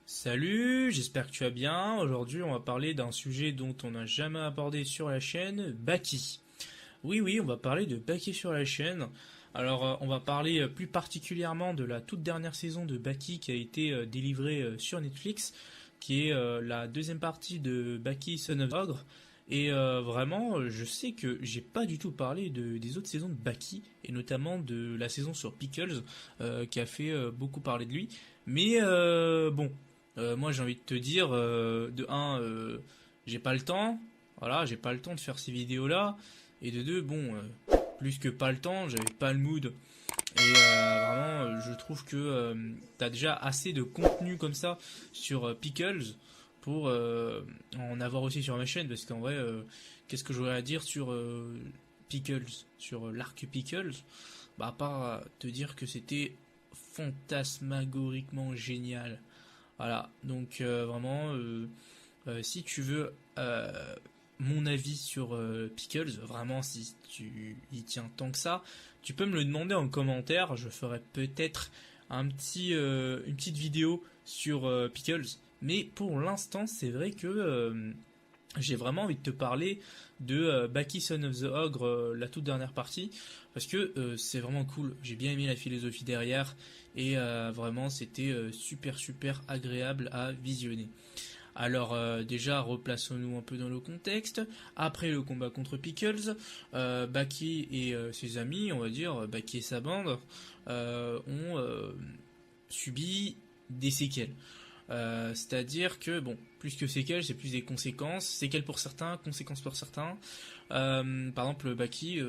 Salut, j'espère que tu vas bien. Aujourd'hui, on va parler d'un sujet dont on n'a jamais abordé sur la chaîne, Baki. Oui, oui, on va parler de Baki sur la chaîne. Alors, on va parler plus particulièrement de la toute dernière saison de Baki qui a été délivrée sur Netflix, qui est la deuxième partie de Baki Son of Ogre. Et vraiment, je sais que j'ai pas du tout parlé des autres saisons de Baki, et notamment de la saison sur Pickles, qui a fait beaucoup parler de lui. Mais bon, moi j'ai envie de te dire, de un, j'ai pas le temps, voilà, j'ai pas le temps de faire ces vidéos-là, et de deux, bon, plus que pas le temps, j'avais pas le mood. Et vraiment, je trouve que t'as déjà assez de contenu comme ça sur Pickles pour en avoir aussi sur ma chaîne, parce qu'en vrai, qu'est-ce que j'aurais à dire sur Pickles, sur l'arc Pickles, bah à part te dire que c'était fantasmagoriquement génial. Voilà, donc vraiment, si tu veux mon avis sur Pickles, vraiment si tu y tiens tant que ça, tu peux me le demander en commentaire, je ferai peut-être une petite vidéo sur Pickles, mais pour l'instant c'est vrai que j'ai vraiment envie de te parler de Baki Son of the Ogre, la toute dernière partie, parce que c'est vraiment cool. J'ai bien aimé la philosophie derrière, et vraiment c'était super super agréable à visionner. Alors déjà, replaçons-nous un peu dans le contexte. Après le combat contre Pickles, Baki et ses amis, on va dire, Baki et sa bande, ont subi des séquelles. C'est-à-dire que, bon, plus que séquelles, c'est plus des conséquences. Séquelles pour certains, conséquences pour certains. Par exemple, Baki,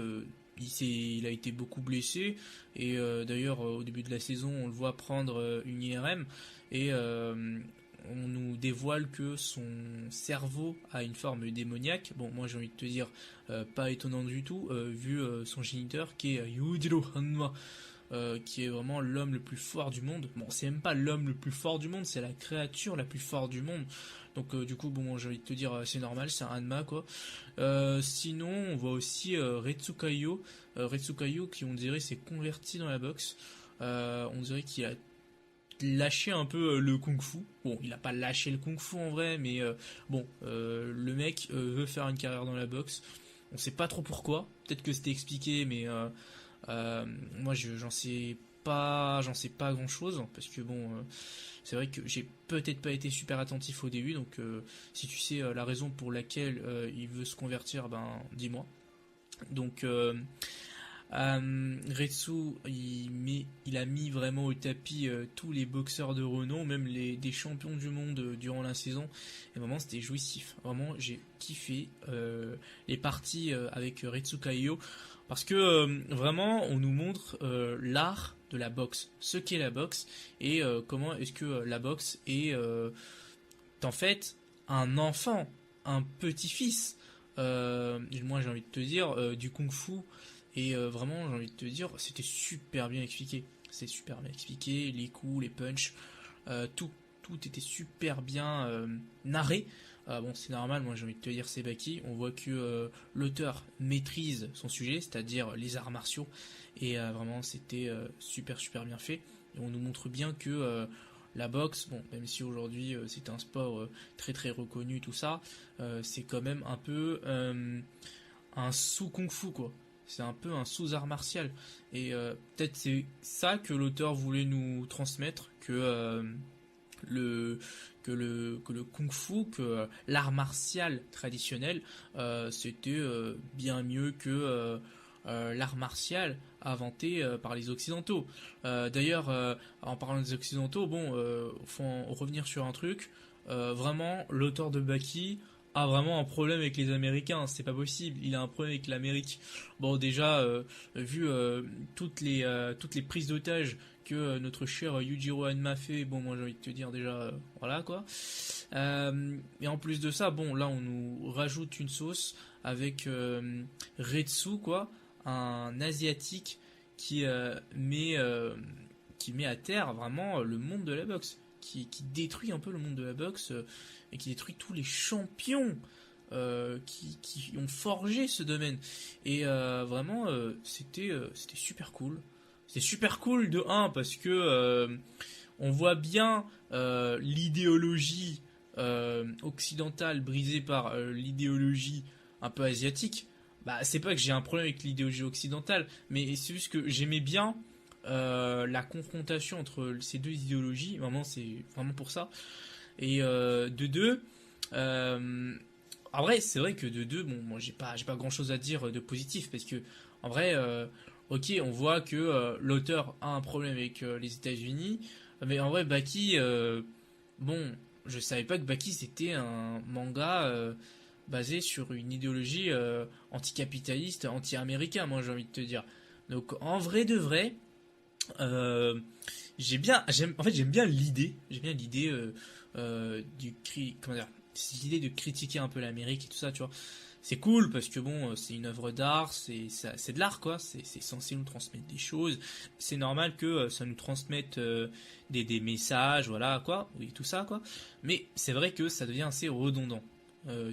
il a été beaucoup blessé. Et d'ailleurs, au début de la saison, on le voit prendre une IRM. Et on nous dévoile que son cerveau a une forme démoniaque. Bon, moi j'ai envie de te dire, pas étonnant du tout, vu son géniteur qui est Yujiro Hanma, qui est vraiment l'homme le plus fort du monde. Bon, c'est même pas l'homme le plus fort du monde, c'est la créature la plus forte du monde. Donc du coup, bon, j'ai envie de te dire, c'est normal, c'est un Hanma quoi. Sinon, on voit aussi Retsukayo, Retsukayo qui on dirait s'est converti dans la boxe. On dirait qu'il a lâché un peu le kung-fu. Bon, il a pas lâché le kung-fu en vrai, mais bon, le mec veut faire une carrière dans la boxe. On sait pas trop pourquoi. Peut-être que c'était expliqué, mais moi j'en sais pas grand chose parce que bon, c'est vrai que j'ai peut-être pas été super attentif au début, donc si tu sais la raison pour laquelle il veut se convertir, ben dis-moi. Donc Retsu, il a mis vraiment au tapis tous les boxeurs de renom, même des champions du monde durant la saison. Et vraiment, c'était jouissif. Vraiment, j'ai kiffé les parties avec Retsu Kaiyo. Parce que vraiment, on nous montre l'art de la boxe, ce qu'est la boxe, et comment est-ce que la boxe est en fait un enfant, un petit-fils. Moi, j'ai envie de te dire, du kung-fu. Et vraiment, j'ai envie de te dire, c'était super bien expliqué. C'était super bien expliqué, les coups, les punchs, tout était super bien narré. Bon, c'est normal, moi j'ai envie de te dire, c'est Baki. On voit que l'auteur maîtrise son sujet, c'est-à-dire les arts martiaux. Et vraiment, c'était super super bien fait. Et on nous montre bien que la boxe, bon, même si aujourd'hui c'est un sport très très reconnu, tout ça, c'est quand même un peu un sous-kung-fu, quoi. C'est un peu un sous-art martial. Et peut-être c'est ça que l'auteur voulait nous transmettre, le, que le kung-fu, que l'art martial traditionnel, c'était bien mieux que l'art martial inventé par les Occidentaux. D'ailleurs, en parlant des Occidentaux, bon, faut en revenir sur un truc. Vraiment, l'auteur de Baki a vraiment un problème avec les Américains, c'est pas possible, il a un problème avec l'Amérique. Bon, déjà, vu toutes les prises d'otages que notre cher Yujiro Hanma fait, bon, moi j'ai envie de te dire déjà, voilà quoi. Et en plus de ça, bon, là on nous rajoute une sauce avec Retsu, quoi, un asiatique qui, qui met à terre vraiment le monde de la boxe, qui détruit un peu le monde de la boxe et qui détruit tous les champions qui ont forgé ce domaine. Et vraiment, c'était super cool. C'était super cool de un parce que on voit bien l'idéologie occidentale brisée par l'idéologie un peu asiatique. Bah, c'est pas que j'ai un problème avec l'idéologie occidentale, mais c'est juste que j'aimais bien la confrontation entre ces deux idéologies. Vraiment, c'est vraiment pour ça. Et de deux, en vrai, c'est vrai que de deux, bon, moi j'ai pas grand chose à dire de positif parce que en vrai, ok, on voit que l'auteur a un problème avec les États-Unis, mais en vrai, Baki, bon, je savais pas que Baki c'était un manga basé sur une idéologie anticapitaliste, anti-américain, moi j'ai envie de te dire. Donc en vrai de vrai, euh, en fait j'aime bien l'idée comment dire, cette idée de critiquer un peu l'Amérique et tout ça, tu vois. C'est cool parce que bon, c'est une œuvre d'art, c'est de l'art quoi, c'est censé nous transmettre des choses. C'est normal que ça nous transmette des messages, voilà quoi, oui tout ça quoi. Mais c'est vrai que ça devient assez redondant.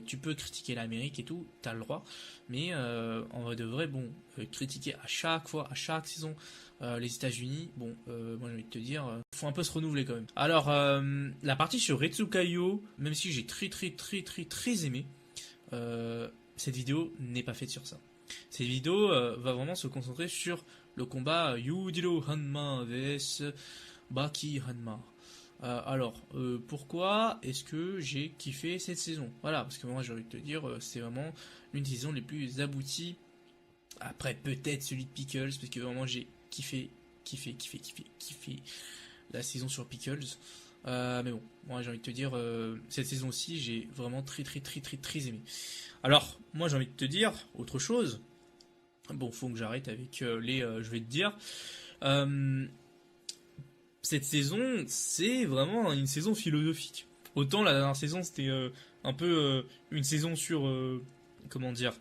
Tu peux critiquer l'Amérique et tout, t'as le droit, mais en vrai de vrai, bon, critiquer à chaque fois, à chaque saison, les États-Unis, bon, moi j'ai envie de te dire, faut un peu se renouveler quand même. Alors, la partie sur Retsukayo, même si j'ai très aimé, cette vidéo n'est pas faite sur ça. Cette vidéo va vraiment se concentrer sur le combat Yujiro Hanma vs Baki Hanma. Pourquoi est-ce que j'ai kiffé cette saison? Voilà, parce que moi j'ai envie de te dire, c'est vraiment l'une des saisons les plus abouties. Après, peut-être celui de Pickles, parce que vraiment j'ai kiffé la saison sur Pickles. Mais bon, moi j'ai envie de te dire, cette saison-ci, j'ai vraiment très aimé. Alors, moi j'ai envie de te dire autre chose. Bon, faut que j'arrête avec je vais te dire. Euh, cette saison, c'est vraiment une saison philosophique. Autant la dernière saison, c'était un peu une saison sur, comment dire,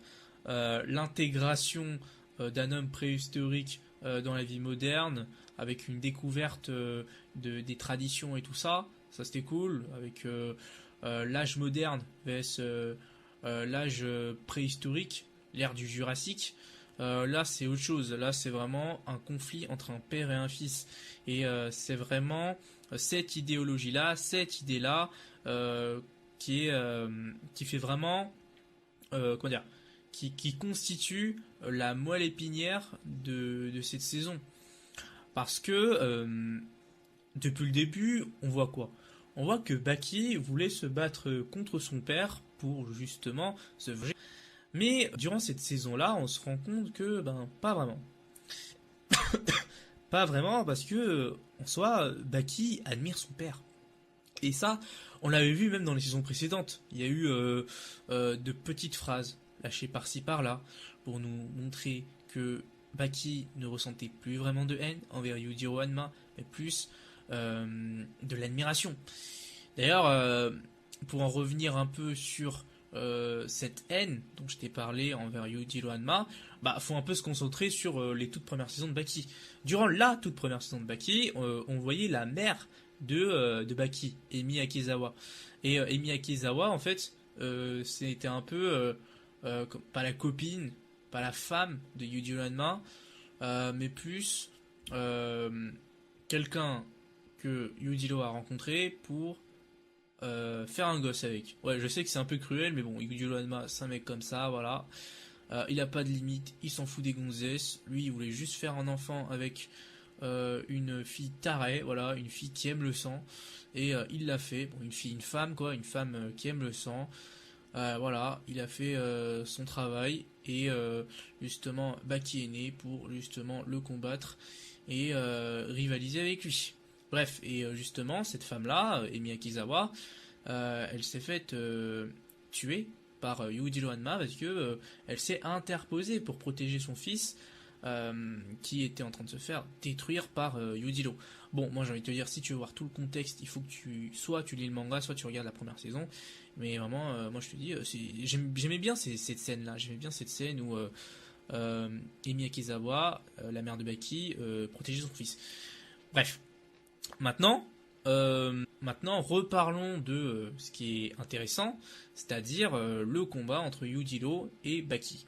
l'intégration d'un homme préhistorique dans la vie moderne, avec une découverte des traditions et tout ça. Ça, c'était cool, avec l'âge moderne vs l'âge préhistorique, l'ère du Jurassique. Là, c'est autre chose. Là, c'est vraiment un conflit entre un père et un fils. Et c'est vraiment cette idéologie-là, cette idée-là, qui fait vraiment, comment dire, qui constitue la moelle épinière de cette saison. Parce que depuis le début, on voit quoi? On voit que Baki voulait se battre contre son père pour justement se venger. Mais durant cette saison-là, on se rend compte que, ben, pas vraiment. Pas vraiment, parce que, en soi, Baki admire son père. Et ça, on l'avait vu même dans les saisons précédentes. Il y a eu de petites phrases lâchées par-ci par-là pour nous montrer que Baki ne ressentait plus vraiment de haine envers Yujiro Hanma, mais plus de l'admiration. D'ailleurs, pour en revenir un peu sur cette haine dont je t'ai parlé envers Yujiro Hanma, bah faut un peu se concentrer sur les toutes premières saisons de Baki. Durant la toute première saison de Baki, on voyait la mère de Baki, Emi Akezawa. Et Emi Akezawa, en fait, c'était un peu pas la copine, pas la femme de Yujiro Hanma, mais plus quelqu'un que Yujiro a rencontré pour faire un gosse avec. Ouais, je sais que c'est un peu cruel, mais bon, Yujiro Hanma, c'est un mec comme ça, voilà. Il a pas de limite, il s'en fout des gonzesses. Lui, il voulait juste faire un enfant avec une fille tarée, voilà, une fille qui aime le sang. Et il l'a fait. Bon, une femme, quoi, une femme qui aime le sang. Voilà, il a fait son travail. Et justement, Baki est né pour justement le combattre et rivaliser avec lui. Bref, et justement, cette femme-là, Emi Akizawa, elle s'est faite tuer par Yujiro Hanma parce que elle s'est interposée pour protéger son fils qui était en train de se faire détruire par Yujiro. Bon, moi j'ai envie de te dire, si tu veux voir tout le contexte, il faut que soit tu lis le manga, soit tu regardes la première saison. Mais vraiment, moi je te dis, j'aimais bien cette scène-là. J'aimais bien cette scène où Emi Akizawa, la mère de Baki, protégeait son fils. Bref, maintenant, reparlons de ce qui est intéressant, c'est-à-dire le combat entre Yujiro et Baki.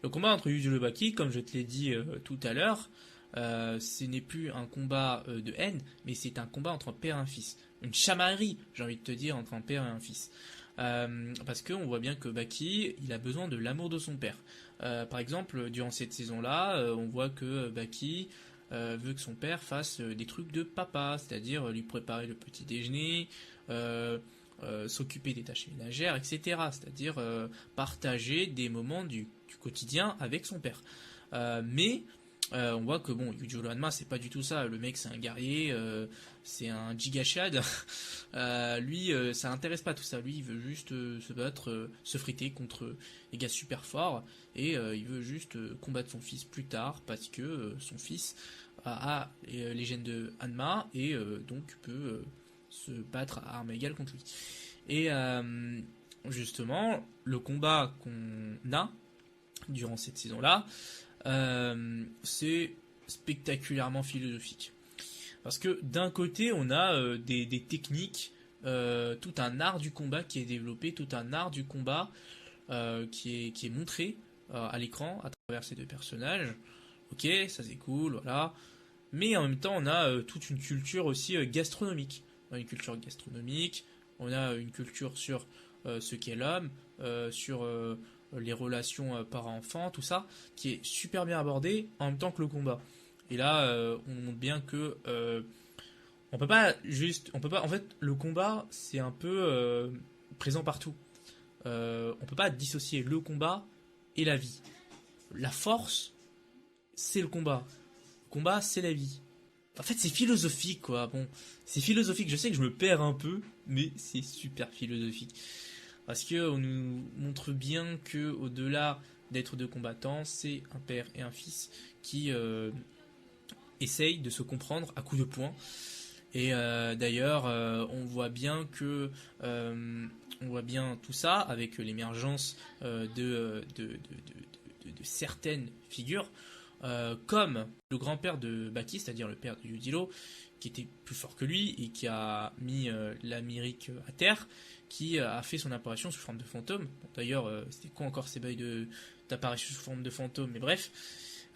Le combat entre Yujiro et Baki, comme je te l'ai dit tout à l'heure, Ce n'est plus un combat de haine, mais c'est un combat entre un père et un fils. Une chamaillerie, j'ai envie de te dire, entre un père et un fils. Parce qu'on voit bien que Baki, il a besoin de l'amour de son père. Par exemple, durant cette saison-là, on voit que Baki veut que son père fasse des trucs de papa, c'est-à-dire lui préparer le petit déjeuner, s'occuper des tâches ménagères, etc. C'est-à-dire partager des moments du quotidien avec son père. Mais on voit que bon, Yujiro Hanma c'est pas du tout ça. Le mec c'est un guerrier, c'est un gigachad. Lui, ça intéresse pas tout ça. Lui, il veut juste se battre, se friter contre les gars super forts, et il veut juste combattre son fils plus tard parce que son fils a les gènes de Hanma et donc peut se battre à armes égales contre lui. Et justement, le combat qu'on a durant cette saison-là, c'est spectaculairement philosophique. Parce que d'un côté, on a des techniques, tout un art du combat qui est développé, tout un art du combat qui est montré à l'écran à travers ces deux personnages. Ok, ça c'est cool, voilà. Mais en même temps, on a toute une culture aussi gastronomique. On a une culture gastronomique, on a une culture sur ce qu'est l'homme, sur les relations parents-enfants, tout ça, qui est super bien abordé en même temps que le combat. Et là, on montre bien que on peut pas juste, on peut pas. En fait, le combat, c'est un peu présent partout. On peut pas dissocier le combat et la vie. La force, c'est le combat. Le combat, c'est la vie. En fait, c'est philosophique, quoi. Bon, c'est philosophique. Je sais que je me perds un peu, mais c'est super philosophique. Parce que on nous montre bien que au-delà d'être deux combattants, c'est un père et un fils qui essayent de se comprendre à coups de poing. Et d'ailleurs, on voit bien que on voit bien tout ça avec l'émergence de certaines figures, comme le grand-père de Baki, c'est-à-dire le père de Yujiro, qui était plus fort que lui et qui a mis l'Amérique à terre, qui a fait son apparition sous forme de fantôme. Bon, d'ailleurs, c'était quoi encore ces bails d'apparition sous forme de fantôme, mais bref,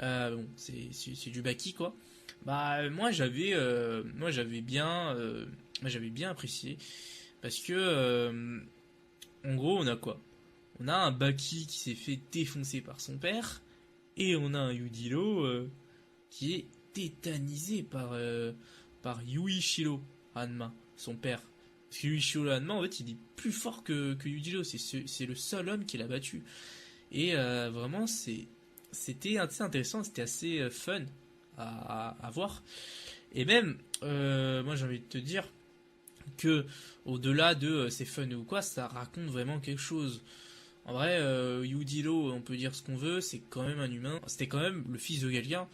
bon, c'est du Baki, quoi. Bah moi j'avais bien apprécié, parce que en gros on a quoi? On a un Baki qui s'est fait défoncer par son père, et on a un Yujiro qui est tétanisé par Yuichiro Hanma, son père. Parce que Yuichiro Hanma, en fait, il est plus fort que Yujiro, c'est le seul homme qui l'a battu. Et vraiment, c'était assez intéressant, c'était assez fun à voir. Et même, moi j'ai envie de te dire que au-delà de c'est fun ou quoi, ça raconte vraiment quelque chose. En vrai, Yujiro, on peut dire ce qu'on veut, c'est quand même un humain. C'était quand même le fils de quelqu'un.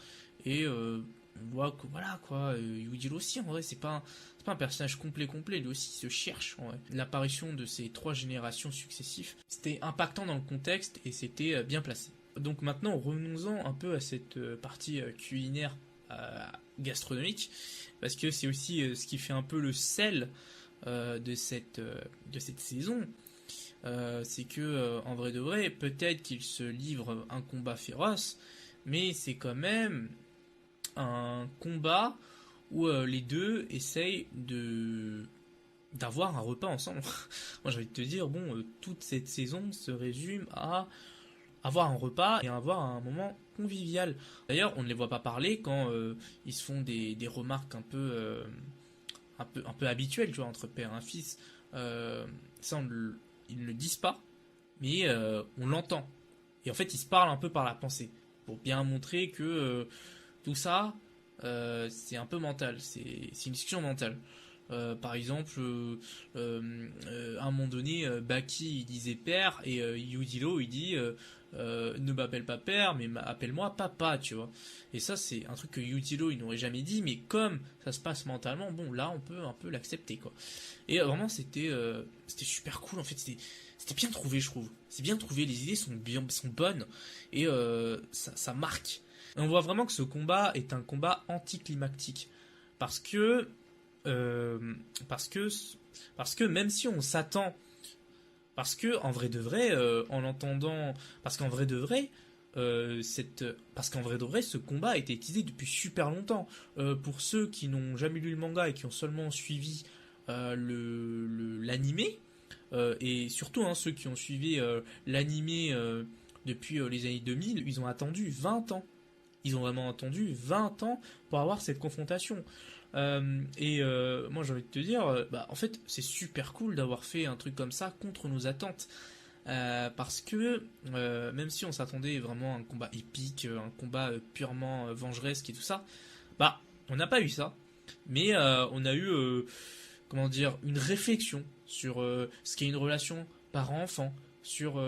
Et on voit que voilà quoi, Yujiro aussi, en vrai, c'est pas un personnage complet. Lui aussi il se cherche, en vrai. L'apparition de ces trois générations successives, c'était impactant dans le contexte et c'était bien placé. Donc maintenant, revenons-en un peu à cette partie culinaire gastronomique, parce que c'est aussi ce qui fait un peu le sel de cette saison. C'est que en vrai de vrai, peut-être qu'il se livre un combat féroce, mais c'est quand même un combat où les deux essayent d'avoir un repas ensemble. Moi j'ai envie de te dire, bon, toute cette saison se résume à avoir un repas et avoir un moment convivial. D'ailleurs, on ne les voit pas parler quand ils se font des remarques un peu habituelles, tu vois, entre père et un fils. Ça, ils ne le disent pas, mais on l'entend. Et en fait, ils se parlent un peu par la pensée, pour bien montrer que tout ça, c'est un peu mental, c'est une discussion mentale. Par exemple, à un moment donné, Baki il disait père et Yujiro il dit ne m'appelle pas père, mais appelle-moi papa, tu vois. Et ça, c'est un truc que Yujiro il n'aurait jamais dit, mais comme ça se passe mentalement, bon, là, on peut un peu l'accepter, quoi. Et vraiment, c'était super cool, en fait, c'était bien trouvé, je trouve. C'est bien trouvé, les idées sont bonnes, et ça marque. Et on voit vraiment que ce combat est un combat anticlimactique. Parce que euh, parce que parce que même si on s'attend, parce que en vrai de vrai, en l'entendant, parce qu'en vrai de vrai, parce qu'en vrai de vrai, ce combat a été utilisé depuis super longtemps. Pour ceux qui n'ont jamais lu le manga et qui ont seulement suivi l'animé, et surtout hein, ceux qui ont suivi l'animé depuis les années 2000, ils ont attendu 20 ans. Ils ont vraiment attendu 20 ans pour avoir cette confrontation. Moi j'ai envie de te dire, en fait c'est super cool d'avoir fait un truc comme ça contre nos attentes. Parce que même si on s'attendait vraiment à un combat épique, un combat purement vengeresque et tout ça, on n'a pas eu ça. Mais on a eu, comment dire, une réflexion sur ce qu'est une relation parent-enfant, sur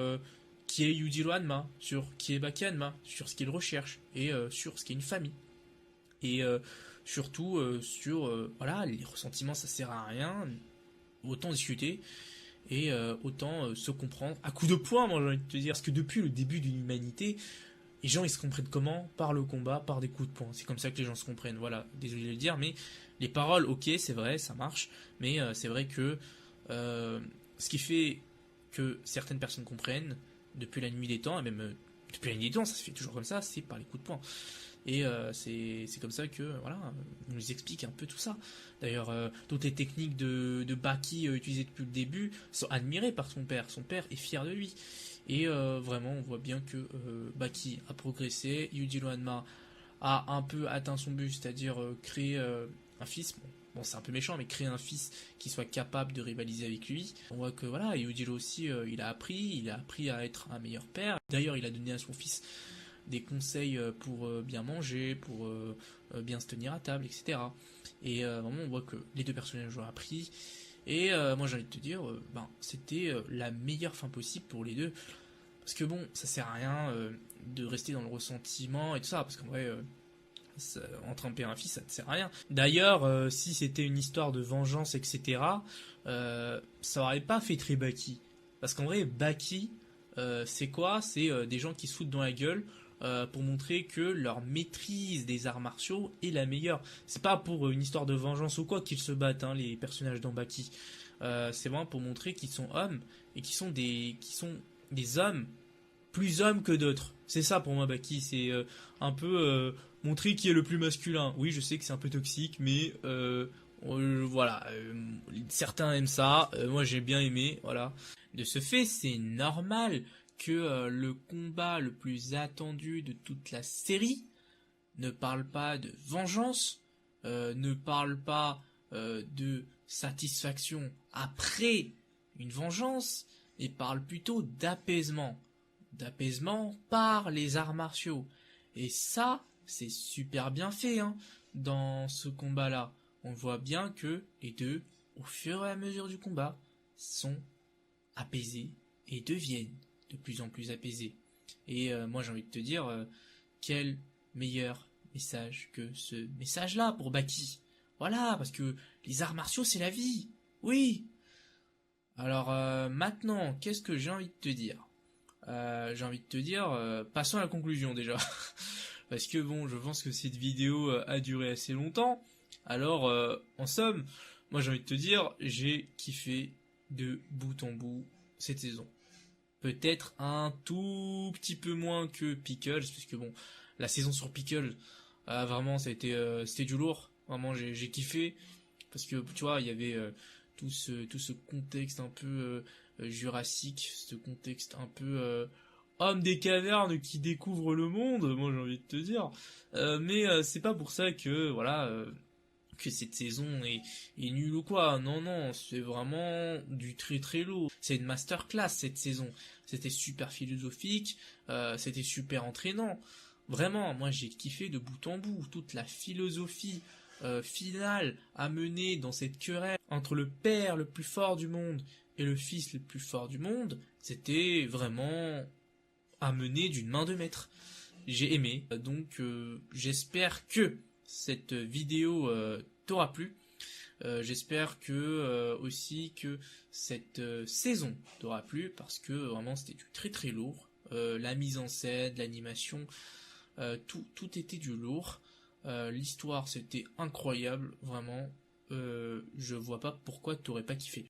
qui est Yujiro Hanma, sur qui est Baki Hanma, sur ce qu'il recherche et sur ce qu'est une famille. Et surtout sur voilà, les ressentiments ça sert à rien, autant discuter et autant se comprendre à coups de poing, moi j'ai envie de te dire, parce que depuis le début de l'humanité, les gens ils se comprennent comment? Par le combat, par des coups de poing. C'est comme ça que les gens se comprennent. Voilà, désolé de le dire, mais les paroles, ok, c'est vrai, ça marche, mais c'est vrai que ce qui fait que certaines personnes comprennent depuis la nuit des temps, et même depuis la nuit des temps, ça se fait toujours comme ça, c'est par les coups de poing. Et c'est comme ça que voilà, on nous explique un peu tout ça. D'ailleurs, toutes les techniques de Baki utilisées depuis le début sont admirées par son père. Son père est fier de lui. Et vraiment, on voit bien que Baki a progressé. Yujiro Hanma a un peu atteint son but, c'est-à-dire créer un fils. Bon, c'est un peu méchant, mais créer un fils qui soit capable de rivaliser avec lui. On voit que voilà, Yujiro aussi, il a appris à être un meilleur père. D'ailleurs, il a donné à son fils des conseils pour bien manger, pour bien se tenir à table, etc. Et vraiment, on voit que les deux personnages ont appris. Et moi, j'ai envie de te dire, c'était la meilleure fin possible pour les deux. Parce que bon, ça sert à rien de rester dans le ressentiment et tout ça, parce qu'en vrai, entre un père et un fils, ça ne sert à rien. D'ailleurs, si c'était une histoire de vengeance, etc., ça aurait pas fait très Baki. Parce qu'en vrai, Baki, c'est quoi? C'est des gens qui se foutent dans la gueule pour montrer que leur maîtrise des arts martiaux est la meilleure. C'est pas pour une histoire de vengeance ou quoi qu'ils se battent, hein, les personnages dans Baki. C'est vraiment pour montrer qu'ils sont hommes et qu'ils sont des hommes plus hommes que d'autres. C'est ça pour moi Baki, c'est un peu montrer qui est le plus masculin. Oui, je sais que c'est un peu toxique, mais voilà, certains aiment ça, moi j'ai bien aimé, voilà. De ce fait, c'est normal que le combat le plus attendu de toute la série ne parle pas de vengeance, ne parle pas de satisfaction après une vengeance, et parle plutôt d'apaisement. D'apaisement par les arts martiaux. Et ça, c'est super bien fait hein, dans ce combat-là. On voit bien que les deux, au fur et à mesure du combat, sont apaisés et deviennent de plus en plus apaisés. Et moi j'ai envie de te dire, quel meilleur message que ce message-là pour Baki. Voilà, parce que les arts martiaux c'est la vie. Oui. Alors maintenant, qu'est-ce que j'ai envie de te dire? J'ai envie de te dire, passons à la conclusion déjà. Parce que bon, je pense que cette vidéo a duré assez longtemps. Alors, en somme, moi j'ai envie de te dire, j'ai kiffé de bout en bout cette saison. Peut-être un tout petit peu moins que Pickles, puisque bon, la saison sur Pickles, vraiment, c'était du lourd. Vraiment, j'ai kiffé. Parce que, tu vois, il y avait tout ce contexte un peu jurassique, ce contexte un peu homme des cavernes qui découvre le monde, moi j'ai envie de te dire. Mais c'est pas pour ça que, voilà, que cette saison est nulle ou quoi. Non, non, c'est vraiment du très très lourd. C'est une masterclass cette saison. C'était super philosophique, c'était super entraînant. Vraiment, moi j'ai kiffé de bout en bout. Toute la philosophie finale à mener dans cette querelle entre le père le plus fort du monde et le fils le plus fort du monde, c'était vraiment à mener d'une main de maître. J'ai aimé, donc j'espère que cette vidéo t'aura plu. J'espère que aussi que cette saison t'aura plu parce que vraiment c'était du très très lourd. La mise en scène, l'animation, tout était du lourd. L'histoire c'était incroyable, vraiment. Je vois pas pourquoi t'aurais pas kiffé.